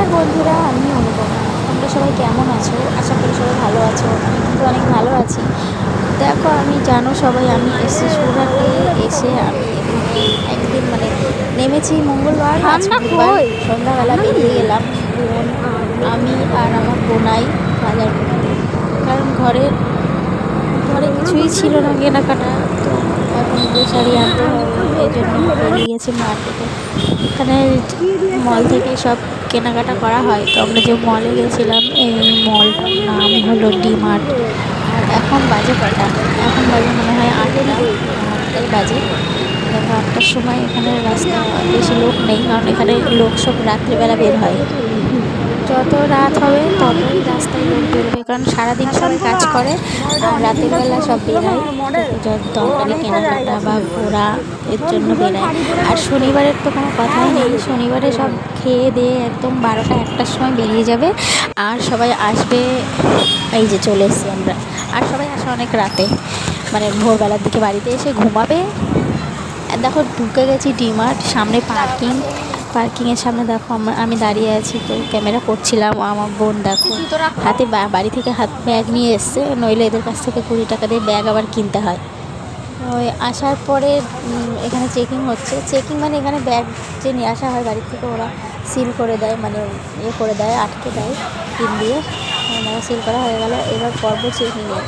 নমস্কার বন্ধুরা, আমি অনুপমা। তোমরা সবাই কেমন আছো? আশা করি সবাই ভালো আছো। আমি কিন্তু অনেক ভালো আছি। দেখো, আমি জানো সবাই, আমি এসে সুরাটে এসে আমি এখানে একদিন নেমেছি মঙ্গলবার, আজ বুধবার সন্ধ্যাবেলা বেরিয়ে গেলাম। বোন, আমি আর আমার বোনাই বাজার করতে। কারণ ঘরে কিছুই ছিল না কেনাকাটা, তো এখন গ্রোসারি আনতে হবে, এই জন্য বেরিয়ে গেছি মার্কেটে। এখানে মল থেকে সব কেনাকাটা করা হয়। তো আমরা যে মলে গেছিলাম, এই মলটার নাম হলো ডি-মার্ট। আর এখন বাজে কটা? এখন বাজে মনে হয় 8টাই বাজে। দেখো, 8টার সময় এখানে রাস্তায় বেশি লোক নেই, কারণ এখানে লোক সব রাত্রিবেলা বের হয়। যত রাত হবে ততই রাস্তায় লোক বেরোবে, কারণ সারাদিন সবাই কাজ করে আর রাতের বেলা সব বেরায় যত দরকারি কেনাকাটা বা ঘোরা, এর জন্য বেরায়। আর শনিবারের তো কোনো কথাই নেই, শনিবারে সব খেয়ে দিয়ে একদম 12টা 1টার সময় বেরিয়ে যাবে। আর সবাই আসবে, এই যে চলে এসছি আমরা। আর সবাই আসে অনেক রাতে, ভোরবেলার দিকে বাড়িতে এসে ঘুমাবে। দেখো, ঢুকে গেছি ডি-মার্ট। সামনে পার্কিংয়ের সামনে দেখো আমি দাঁড়িয়ে আছি, তো ক্যামেরা করছিলাম। আমার বোন দেখো হাতে বাড়ি থেকে ব্যাগ নিয়ে এসছে, নইলে এদের কাছ থেকে 20 টাকা দিয়ে ব্যাগ আবার কিনতে হয়। ওই আসার পরে এখানে চেকিং হচ্ছে। চেকিং এখানে ব্যাগ যে নিয়ে আসা হয় বাড়ি থেকে, ওরা সিল করে দেয়, করে দেয়, আটকে দেয় পিন দিয়ে। সিল করা হয়ে গেল, এবার পর্ব চেকিংয়ে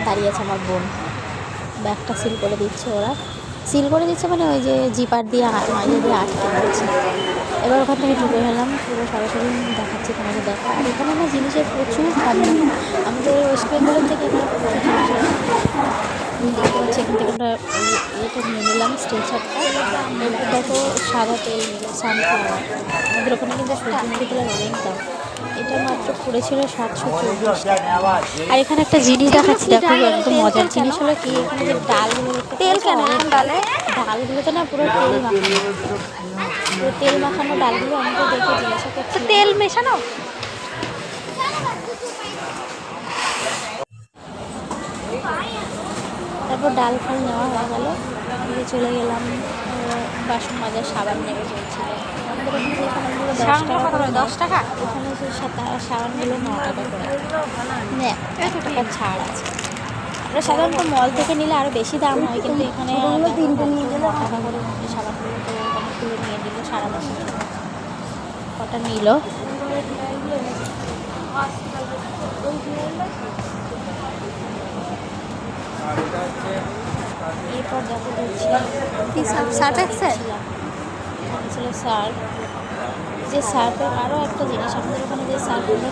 দাঁড়িয়ে আছে আমার বোন। ব্যাগটা সিল করে দিচ্ছে ওরা। সিল করে দিচ্ছে ওই যে জিপার দিয়ে মাইয়ে দিয়ে আটকে দিচ্ছে। এবার ওখান থেকে ঢুকে গেলাম, পুরো সরাসরি দেখাচ্ছি তোমাকে। দেখো, আর এখানে না জিনিসের প্রচুর দাম। আমাদের ওয়েস্ট বেঙ্গলের থেকে এখানে প্রচুর জিনিস আছে। দেখতে পাচ্ছি এখান থেকে আমরা এটা নিয়ে নিলাম, স্ট্রেচারটা। এরপর দেখো, সাদা তেল নিল, সানফ্লাওয়ার। আমাদের ওখানে কিন্তু সূর্যমুখী তেলের অনেক দাম। এটা মাত্র পড়েছিল 740 টাকা। আর এখানে একটা জিনিস দেখাচ্ছি, দেখো একদম মজার জিনিস হলো কি, এখানে যে ডালগুলো, তেল কেন ডালগুলোতে না পুরো তেল মাখানো, পুরো তেল মাখানো ডালগুলো। আমি তো দেখে জিজ্ঞাসা করছি, তেল মেশানো। তারপর ডাল ফাল নেওয়া হয়ে গেল, দিয়ে চলে গেলাম বাসন মাজার সাবান নেবে বলছিল। আমাদের এখানে যে সাবানগুলো 10 টাকা, এখানে যে সাবানগুলো 9 টাকা করে, 1 টাকা ছাড় আছে। আমরা সাধারণত মল থেকে নিলে আরও বেশি দাম হয়, কিন্তু এখানে 9 টাকা করে সাবানগুলো। তো অনেকগুলো নিয়ে নিল সারা বছর। কটা নিল? এরপর দেখো সার্ফ ছিল সার্ফ। যে সার্ফের আরও একটা জিনিস, আমাদের ওখানে যে সার্ফগুলো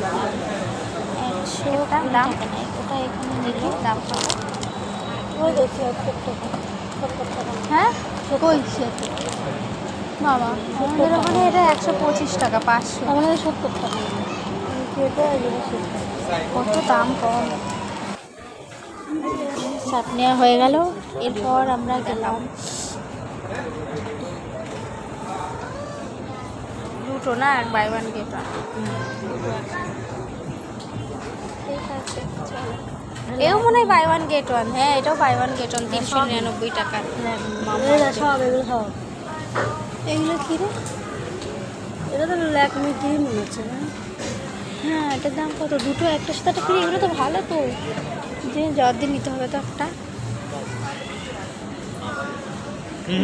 120 টাকা নেয়, ওটা এখানে নিলে দাম কত? ওই দেখি 70 টাকা। হ্যাঁ, বাবা, আমাদের ওখানে এটা 125 টাকা, 500। আমাদের 70 টাকা। কত দাম কম। সার্ফ নেওয়া হয়ে গেল। এরপর আমরা গেলাম দুটো না, এক বাই ওয়ান গেট ওয়ান। ঠিক আছে, চলো। এও মনে হয় বাই ওয়ান গেট ওয়ান। হ্যাঁ, এটাও বাই ওয়ান গেট ওয়ান, 399 টাকা। এগুলো কী রে? এটা তো ল্যাকমি কি মনে হচ্ছে। হ্যাঁ, এটার দাম কত? দুটো একটার সাথে একটা ফ্রি। এগুলো তো ভালো, তো যে যতদিন নিতে হবে তো একটা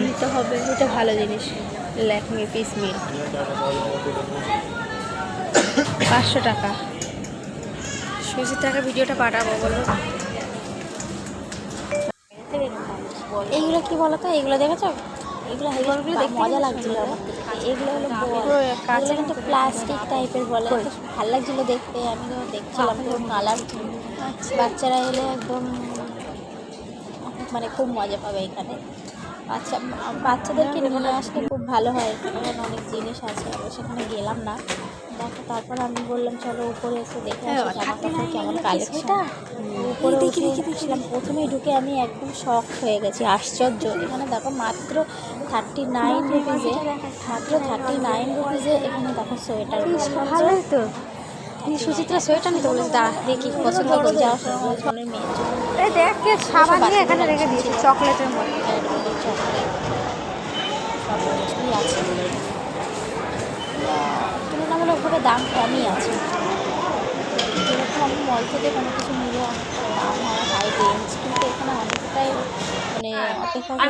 নিতে হবে। এটা ভালো জিনিস, ল্যাকমি পিস মিল্ক, 500 টাকা। সুজির টাকা ভিডিওটা পাঠাবো, বলো। এইগুলো কি বলো তো? এইগুলো দেখেছো? এগুলো দেখতে মজা লাগছিল। এগুলো হলো কাঁচা, কিন্তু প্লাস্টিক টাইপের বলে। ভালো লাগছিলো দেখতে, আমি তো দেখছিলাম কালার। বাচ্চারা এলে একদম খুব মজা পাবে এখানে। আচ্ছা, বাচ্চাদেরকে নিয়ে আসলে খুব ভালো হয়। এখানে অনেক জিনিস আছে, আমরা সেখানে গেলাম না। দেখো, তারপর আমি বললাম চলো উপরে এসে দেখে আসি জামা কাপড় কেমন কালেকশন। উপরে দেখছিলাম, প্রথমেই ঢুকে আমি একদম শক হয়ে গেছি, আশ্চর্য। এখানে দেখো মাত্র 39 রুপিজে, এখানে দেখো সোয়েটার। ভালোই তো। সুচিত্রা সোয়েটার নিতে বলেছি, দেখি পছন্দ করে যাওয়ার সময় মেয়ের জন্য। এই দেখ, সাবান দিয়ে এখানে রেখে দিয়েছি চকলেটের মধ্যে। চকলেট সব কিছুই আছে। তুমি তবে দাম কমই আছে। যেরকম আমি মল থেকে কোনো কিছু নিলে অনেকটা দাম হয়, হাই রেঞ্জ, কিন্তু এখানে অনেকটাই মানে অপেক্ষা করে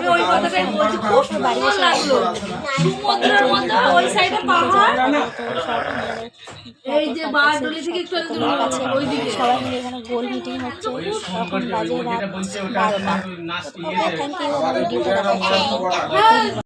বাড়ি এসে সবাই মিলে এখানে গোল মিটিং হচ্ছে। তখন বাজে রাত 12টা। ওকে, থ্যাংক ইউ আমার ভিডিওটা দেখার জন্য।